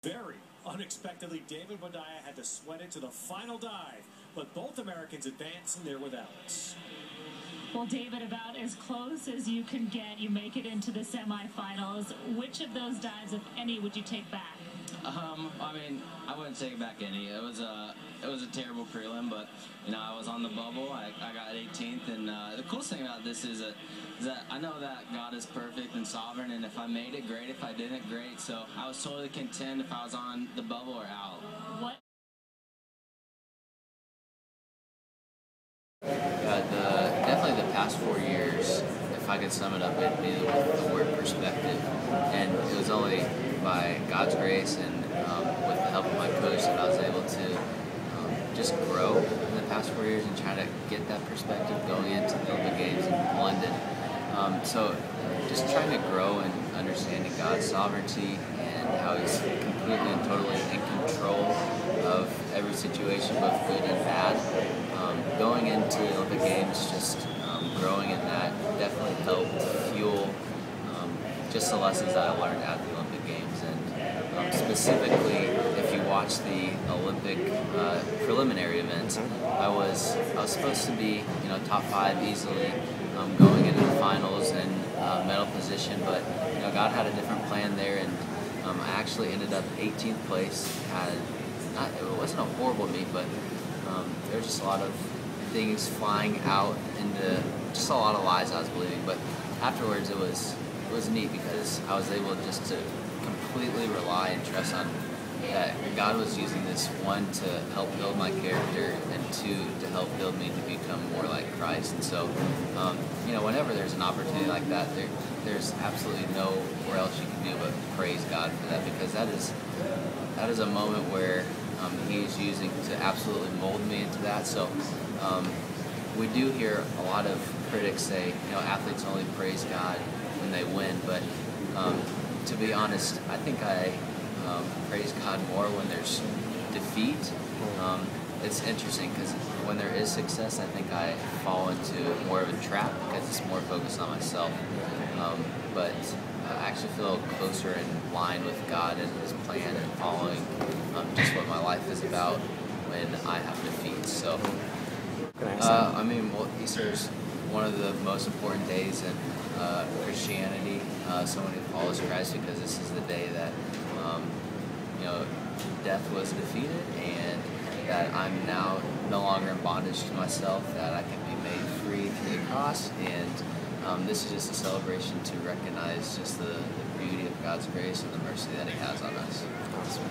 Very unexpectedly, David Boudia had to sweat it to the final dive, but both Americans advancing there with Alex. Well, David, about as close as you can get, you make it into the semifinals. Which of those dives, if any, would you take back? I mean, I wouldn't take back any. It was a terrible prelim, but I was on the bubble. I got 18th, and the coolest thing about this is that I know that God is perfect and sovereign, and if I made it, great. If I didn't, great. So I was totally content if I was on the bubble or out. What? Yeah, definitely the past 4 years, if I could sum it up, it'd be the word perspective. And it was only by God's grace and with the help of my coach that I was able to just grow in the past 4 years and try to get that perspective going into the Olympic Games in London. So just trying to grow and understanding God's sovereignty and how He's completely and totally in control of every situation, both good and bad. Going into the Olympic Games, just growing in that definitely helped fuel just the lessons that I learned at the Olympic Games. And specifically, if you watch the Olympic preliminary events, I was supposed to be top 5 easily, going into the finals and medal position, but God had a different plan there, and I actually ended up 18th place. It wasn't a horrible meet, but there was just a lot of things flying out into just a lot of lies I was believing. But afterwards, it was neat because I was able just to completely rely and trust on that God was using this, one, to help build my character, and two, to help build me to become more like Christ. And so, whenever there's an opportunity like that, there's absolutely nowhere else you can do but praise God for that, because that is a moment where He's using to absolutely mold me into that. So we do hear a lot of critics say, athletes only praise God when they win, but to be honest, I think I praise God more when there's defeat. It's interesting because when there is success, I think I fall into more of a trap because it's more focused on myself. But I actually feel closer in line with God and His plan and following just what my life is about when I have defeat. So, Easter is one of the most important days in Christianity. Someone who follows Christ, because this is the day that death was defeated, and that I'm now no longer in bondage to myself, that I can be made free through the cross. And this is just a celebration to recognize just the beauty of God's grace and the mercy that He has on us. Awesome.